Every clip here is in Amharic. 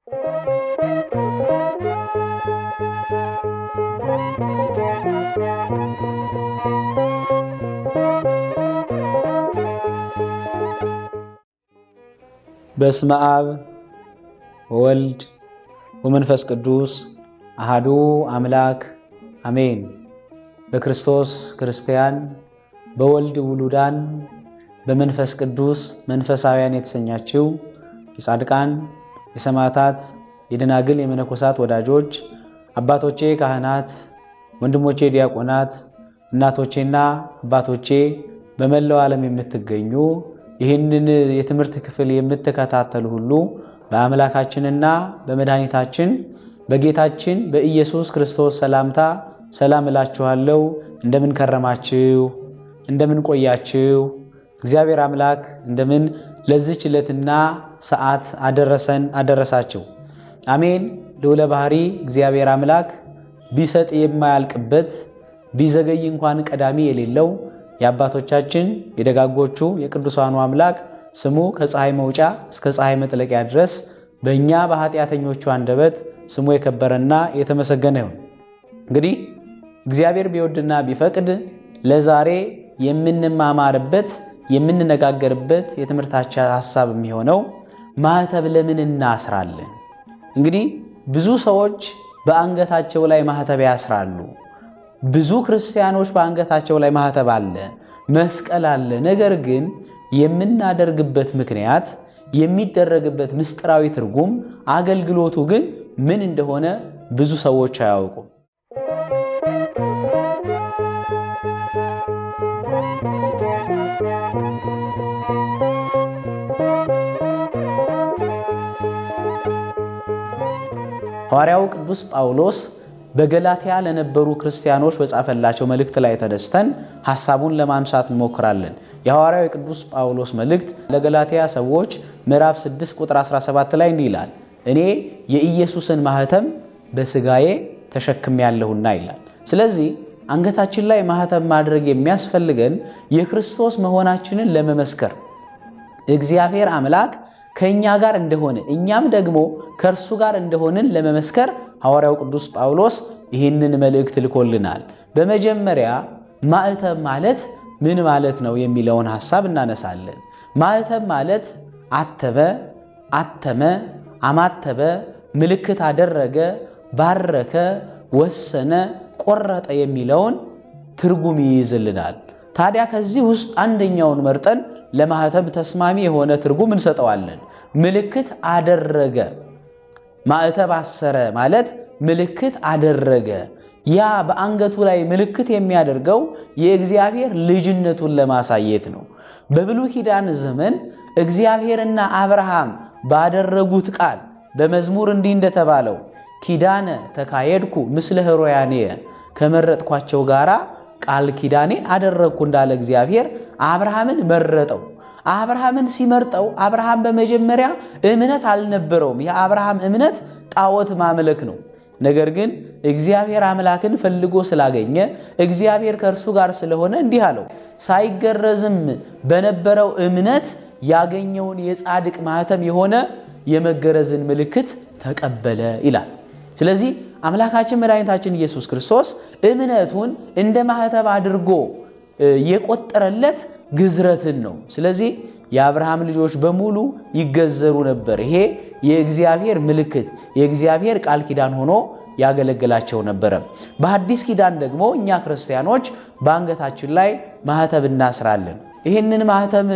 በስመ አብ ወወልድ ወመንፈስ ቅዱስ አሐዱ አምላክ አሜን። በክርስቶስ ክርስቲያን በወልድ ውሉዳን በመንፈስ ቅዱስ መንፈሳውያን የተሰኛችሁ የጻድቃን የሰማዕታት የደናግል የመነኮሳት ወዳጆች አባቶቼ ካህናት፣ ወንድሞቼ ዲያቆናት፣ እናቶቼና አባቶቼ በመላው ዓለም የምትገኙ ይህንን የትምህርት ክፍል የምትከታተሉ ሁሉ በአምላካችንና በመድኃኒታችን በጌታችን በኢየሱስ ክርስቶስ ሰላምታ ሰላም እላችኋለሁ። እንደምን ከረማችሁ? እንደምን ቆያችሁ? እግዚአብሔር አምላክ እንደምን ለዚህች ዕለትና ሰዓት አደረሰን አደረሳችሁ። አሜን። ልዑለ ባህሪ እግዚአብሔር አምላክ ቢሰጥ የማያልቅበት ቢዘገይ እንኳን ቀዳሚ የሌለው የአባቶቻችን የደጋጎቹ የቅዱሳኑ አምላክ ስሙ ከፀሐይ መውጫ እስከ ፀሐይ መጥለቂያ ድረስ በእኛ በኃጢአተኞቹ አንደበት ስሙ የከበረና የተመሰገነ ይሁን። እንግዲህ እግዚአብሔር ቢወድና ቢፈቅድ ለዛሬ የምንማማርበት የምንነጋገርበት የትምህርታችን ሐሳብ የሚሆነው ማህተብ ለምን እናስራለን? እንግዲህ ብዙ ሰዎች በአንገታቸው ላይ ማህተብ ያስራሉ። ብዙ ክርስቲያኖች በአንገታቸው ላይ ማህተብ አለ፣ መስቀል አለ። ነገር ግን የምናደርግበት ምክንያት የሚደረግበት ምስጢራዊ ትርጉም አገልግሎቱ ግን ምን እንደሆነ ብዙ ሰዎች አያውቁም። ሐዋርያው ቅዱስ ጳውሎስ በገላትያ ለነበሩ ክርስቲያኖች በጻፈላቸው መልእክት ላይ ተነስተን ሐሳቡን ለማንሳት እንሞክራለን። የሐዋርያው ቅዱስ ጳውሎስ መልእክት ለገላትያ ሰዎች ምዕራፍ 6 ቁጥር 17 ላይ እንዲህ ይላል፣ እኔ የኢየሱስን ማህተም በስጋዬ ተሸክሜያለሁና ይላል። ስለዚህ አንገታችን ላይ ማህተም ማድረግ የሚያስፈልገን የክርስቶስ መሆናችንን ለመመስከር እግዚአብሔር አምላክ ከኛ ጋር እንደሆነ እኛም ደግሞ ከእርሱ ጋር እንደሆንን ለመመስከር ሐዋርያው ቅዱስ ጳውሎስ ይህንን መልእክት ልኮልናል። በመጀመሪያ ማዕተብ ማለት ምን ማለት ነው የሚለውን ሐሳብ እናነሳለን። ማዕተብ ማለት አተበ፣ አተመ፣ አማተበ፣ ምልክት አደረገ፣ ባረከ፣ ወሰነ፣ ቆረጠ የሚለውን ትርጉም ይይዝልናል። ታዲያ ከዚህ ውስጥ አንደኛውን መርጠን ለማህተብ ተስማሚ የሆነ ትርጉም እንሰጠዋለን። ምልክት አደረገ። ማዕተብ አሰረ ማለት ምልክት አደረገ። ያ በአንገቱ ላይ ምልክት የሚያደርገው የእግዚአብሔር ልጅነቱን ለማሳየት ነው። በብሉይ ኪዳን ዘመን እግዚአብሔርና አብርሃም ባደረጉት ቃል በመዝሙር እንዲህ እንደተባለው ኪዳነ ተካሄድኩ ምስለ ሕሩያንየ ከመረጥኳቸው ጋራ ቃል ኪዳኔን አደረግኩ እንዳለ እግዚአብሔር አብርሃምን መረጠው። አብርሃምን ሲመርጠው አብርሃም በመጀመሪያ እምነት አልነበረውም። የአብርሃም እምነት ጣዖት ማምለክ ነው። ነገር ግን እግዚአብሔር አምላክን ፈልጎ ስላገኘ እግዚአብሔር ከእርሱ ጋር ስለሆነ እንዲህ አለው፣ ሳይገረዝም በነበረው እምነት ያገኘውን የጻድቅ ማህተም የሆነ የመገረዝን ምልክት ተቀበለ ይላል። ስለዚህ አምላካችን መድኃኒታችን ኢየሱስ ክርስቶስ እምነቱን እንደ ማህተብ አድርጎ የቆጠረለት ግዝረትን ነው። ስለዚህ የአብርሃም ልጆች በሙሉ ይገዘሩ ነበር። ይሄ የእግዚአብሔር ምልክት የእግዚአብሔር ቃል ኪዳን ሆኖ ያገለግላቸው ነበረ። በአዲስ ኪዳን ደግሞ እኛ ክርስቲያኖች በአንገታችን ላይ ማህተብ እናስራለን። ይህንን ማህተም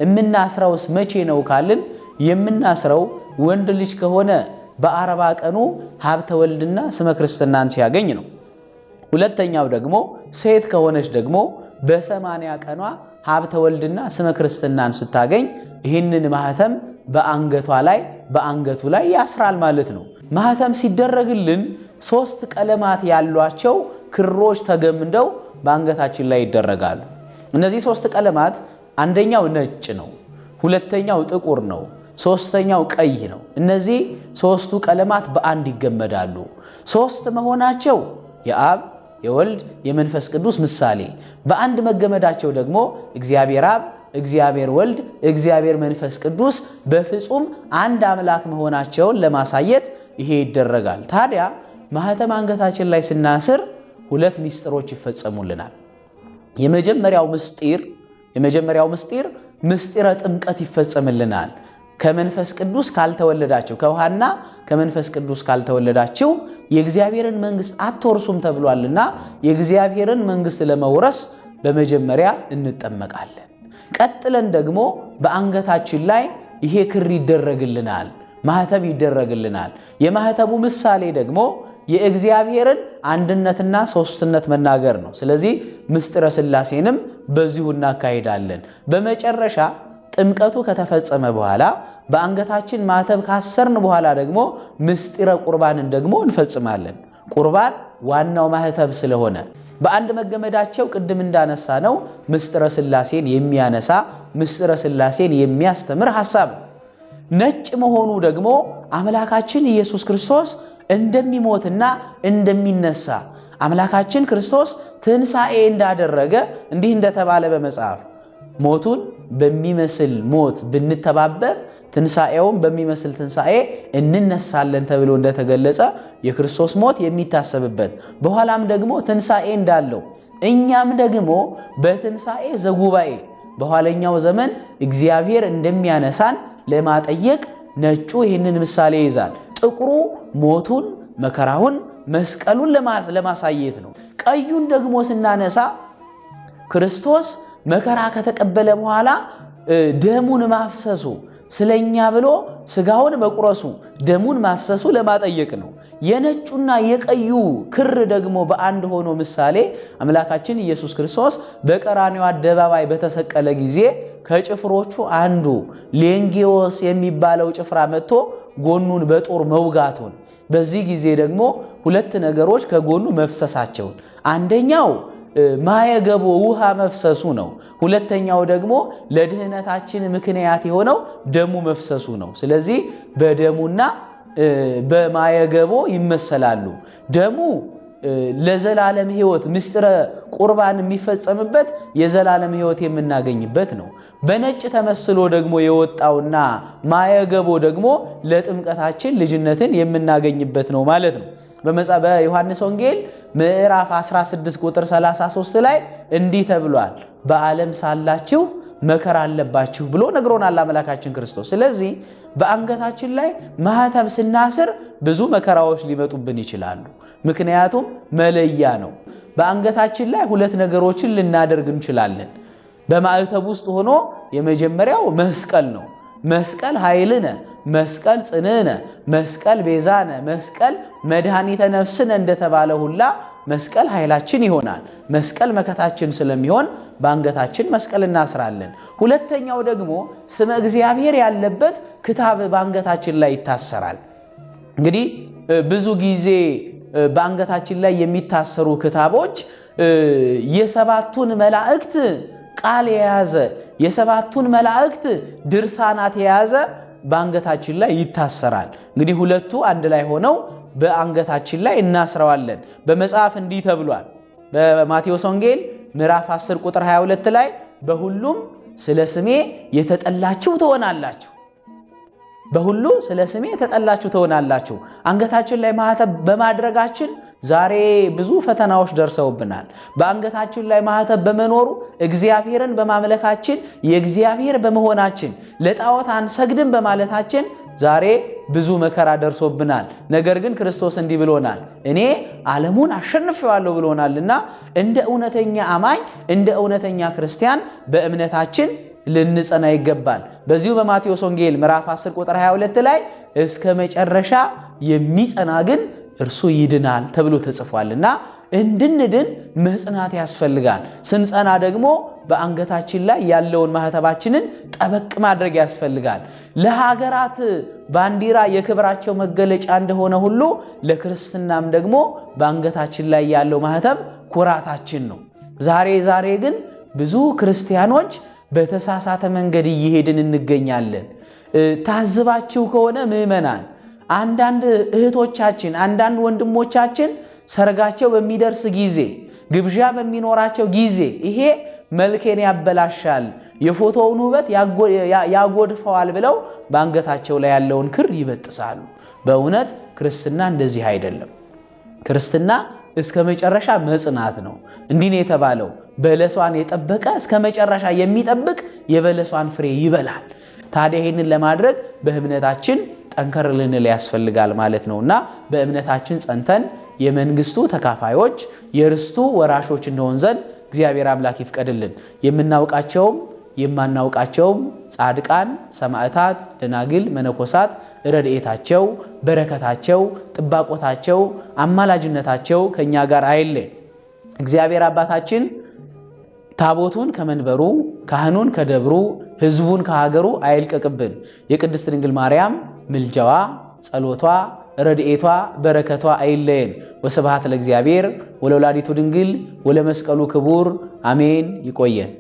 የምናስረውስ መቼ ነው ካልን የምናስረው ወንድ ልጅ ከሆነ በ40 ቀኑ ሀብተ ወልድና ስመ ክርስትናን ሲያገኝ ነው። ሁለተኛው ደግሞ ሴት ከሆነች ደግሞ በ80 ቀኗ ሀብተ ወልድና ስመ ክርስትናን ስታገኝ ይህንን ማህተም በአንገቱ ላይ ያስራል ማለት ነው። ማህተም ሲደረግልን 3 ቀለማት ያሏቸው ክሮች ተገምደው በአንገታችን ላይ ይደረጋሉ። እነዚህ 3 ቀለማት አንደኛው ነጭ ነው፣ ሁለተኛው ጥቁር ነው፣ ሶስተኛው ቀይ ነው። እነዚህ 3ቱ ቀለማት በአንድ ይገመዳሉ። 3 መሆናቸው የአብ የወልድ የመንፈስ ቅዱስ ምሳሌ፣ በአንድ መገመዳቸው ደግሞ እግዚአብሔር አብ እግዚአብሔር ወልድ እግዚአብሔር መንፈስ ቅዱስ በፍጹም አንድ አምላክ መሆናቸውን ለማሳየት ይሄ ይደረጋል። ታዲያ ማህተም አንገታችን ላይ ስናስር ሁለት ምስጢሮች ይፈጸሙልናል። የመጀመሪያው ምስጢር ምስጢረ ጥምቀት ይፈጸምልናል። ከመንፈስ ቅዱስ ካልተወለዳችሁ ከውሃና ከመንፈስ ቅዱስ ካልተወለዳችሁ የእግዚአብሔርን መንግስት አትወርሱም ተብሏልና የእግዚአብሔርን መንግስት ለመውረስ በመጀመሪያ እንጠመቃለን። ቀጥለን ደግሞ በአንገታችን ላይ ይሄ ክር ይደረግልናል፣ ማህተብ ይደረግልናል። የማህተቡ ምሳሌ ደግሞ የእግዚአብሔርን አንድነትና ሶስትነት መናገር ነው። ስለዚህ ምስጢረ ሥላሴንም በዚሁ እናካሂዳለን። በመጨረሻ ጥምቀቱ ከተፈጸመ በኋላ በአንገታችን ማህተብ ካሰርን በኋላ ደግሞ ምስጢረ ቁርባንን ደግሞ እንፈጽማለን። ቁርባን ዋናው ማህተብ ስለሆነ በአንድ መገመዳቸው ቅድም እንዳነሳ ነው ምስጢረ ሥላሴን የሚያነሳ ምስጢረ ሥላሴን የሚያስተምር ሐሳብ። ነጭ መሆኑ ደግሞ አምላካችን ኢየሱስ ክርስቶስ እንደሚሞትና እንደሚነሳ አምላካችን ክርስቶስ ትንሣኤ እንዳደረገ እንዲህ እንደተባለ በመጽሐፍ ሞቱን በሚመስል ሞት ብንተባበር ትንሣኤውን በሚመስል ትንሣኤ እንነሳለን ተብሎ እንደተገለጸ የክርስቶስ ሞት የሚታሰብበት በኋላም ደግሞ ትንሣኤ እንዳለው እኛም ደግሞ በትንሣኤ ዘጉባኤ በኋለኛው ዘመን እግዚአብሔር እንደሚያነሳን ለማጠየቅ ነጩ ይህንን ምሳሌ ይዛል። ጥቁሩ ሞቱን መከራውን መስቀሉን ለማሳየት ነው። ቀዩን ደግሞ ስናነሳ ክርስቶስ መከራ ከተቀበለ በኋላ ደሙን ማፍሰሱ ስለኛ ብሎ ስጋውን መቁረሱ ደሙን ማፍሰሱ ለማጠየቅ ነው። የነጩና የቀዩ ክር ደግሞ በአንድ ሆኖ ምሳሌ አምላካችን ኢየሱስ ክርስቶስ በቀራንዮ አደባባይ በተሰቀለ ጊዜ ከጭፍሮቹ አንዱ ሌንጌዎስ የሚባለው ጭፍራ መጥቶ ጎኑን በጦር መውጋቱን በዚህ ጊዜ ደግሞ ሁለት ነገሮች ከጎኑ መፍሰሳቸውን አንደኛው ማየገቦ ውሃ መፍሰሱ ነው። ሁለተኛው ደግሞ ለድህነታችን ምክንያት የሆነው ደሙ መፍሰሱ ነው። ስለዚህ በደሙና በማየገቦ ይመሰላሉ። ደሙ ለዘላለም ሕይወት ምስጢረ ቁርባን የሚፈጸምበት የዘላለም ሕይወት የምናገኝበት ነው። በነጭ ተመስሎ ደግሞ የወጣውና ማየገቦ ደግሞ ለጥምቀታችን ልጅነትን የምናገኝበት ነው ማለት ነው። በዮሐንስ ወንጌል ምዕራፍ 16 ቁጥር 33 ላይ እንዲህ ተብሏል፣ በዓለም ሳላችሁ መከራ አለባችሁ ብሎ ነግሮናል አምላካችን ክርስቶስ። ስለዚህ በአንገታችን ላይ ማህተም ስናስር ብዙ መከራዎች ሊመጡብን ይችላሉ። ምክንያቱም መለያ ነው። በአንገታችን ላይ ሁለት ነገሮችን ልናደርግ እንችላለን። በማዕተብ ውስጥ ሆኖ የመጀመሪያው መስቀል ነው። መስቀል ኃይልነ፣ መስቀል ጽንዕነ፣ መስቀል ቤዛነ፣ መስቀል መድኃኒተ ነፍስነ እንደተባለ ሁላ መስቀል ኃይላችን ይሆናል። መስቀል መከታችን ስለሚሆን በአንገታችን መስቀል እናስራለን። ሁለተኛው ደግሞ ስመ እግዚአብሔር ያለበት ክታብ በአንገታችን ላይ ይታሰራል። እንግዲህ ብዙ ጊዜ በአንገታችን ላይ የሚታሰሩ ክታቦች የሰባቱን መላእክት ቃል የያዘ የሰባቱን መላእክት ድርሳናት የያዘ በአንገታችን ላይ ይታሰራል። እንግዲህ ሁለቱ አንድ ላይ ሆነው በአንገታችን ላይ እናስረዋለን። በመጽሐፍ እንዲህ ተብሏል። በማቴዎስ ወንጌል ምዕራፍ 10 ቁጥር 22 ላይ በሁሉም ስለ ስሜ የተጠላችሁ ትሆናላችሁ። በሁሉ ስለ ስሜ የተጠላችሁ ትሆናላችሁ። አንገታችን ላይ ማህተብ በማድረጋችን ዛሬ ብዙ ፈተናዎች ደርሰውብናል። በአንገታችን ላይ ማህተብ በመኖሩ እግዚአብሔርን በማምለካችን የእግዚአብሔር በመሆናችን ለጣዖት አንሰግድም በማለታችን ዛሬ ብዙ መከራ ደርሶብናል። ነገር ግን ክርስቶስ እንዲህ ብሎናል፣ እኔ ዓለሙን አሸንፌዋለሁ ብሎናልና እንደ እውነተኛ አማኝ እንደ እውነተኛ ክርስቲያን በእምነታችን ልንጸና ይገባል። በዚሁ በማቴዎስ ወንጌል ምዕራፍ 10 ቁጥር 22 ላይ እስከ መጨረሻ የሚጸና ግን እርሱ ይድናል ተብሎ ተጽፏልና እንድንድን መጽናት ያስፈልጋል። ስንጸና ደግሞ በአንገታችን ላይ ያለውን ማህተባችንን ጠበቅ ማድረግ ያስፈልጋል። ለሀገራት ባንዲራ የክብራቸው መገለጫ እንደሆነ ሁሉ ለክርስትናም ደግሞ በአንገታችን ላይ ያለው ማህተብ ኩራታችን ነው። ዛሬ ግን ብዙ ክርስቲያኖች በተሳሳተ መንገድ እየሄድን እንገኛለን። ታዝባችሁ ከሆነ ምዕመናን አንዳንድ እህቶቻችን አንዳንድ ወንድሞቻችን ሰርጋቸው በሚደርስ ጊዜ ግብዣ በሚኖራቸው ጊዜ ይሄ መልኬን ያበላሻል፣ የፎቶውን ውበት ያጎድፈዋል ብለው በአንገታቸው ላይ ያለውን ክር ይበጥሳሉ። በእውነት ክርስትና እንደዚህ አይደለም። ክርስትና እስከ መጨረሻ መጽናት ነው። እንዲህ ነው የተባለው፣ በለሷን የጠበቀ እስከ መጨረሻ የሚጠብቅ የበለሷን ፍሬ ይበላል። ታዲያ ይህንን ለማድረግ በእምነታችን ጠንከር ልንል ያስፈልጋል ማለት ነውና በእምነታችን ጸንተን የመንግስቱ ተካፋዮች የርስቱ ወራሾች እንደሆን ዘንድ እግዚአብሔር አምላክ ይፍቀድልን። የምናውቃቸውም የማናውቃቸውም ጻድቃን፣ ሰማዕታት፣ ደናግል፣ መነኮሳት ረድኤታቸው፣ በረከታቸው፣ ጥባቆታቸው፣ አማላጅነታቸው ከኛ ጋር አይለይ። እግዚአብሔር አባታችን ታቦቱን ከመንበሩ ካህኑን ከደብሩ ሕዝቡን ከሀገሩ አይልቀቅብን። የቅድስት ድንግል ማርያም ምልጃዋ፣ ጸሎቷ፣ ረድኤቷ፣ በረከቷ አይለየን። ወስብሐት ለእግዚአብሔር ወለወላዲቱ ድንግል ወለመስቀሉ ክቡር አሜን። ይቆየን።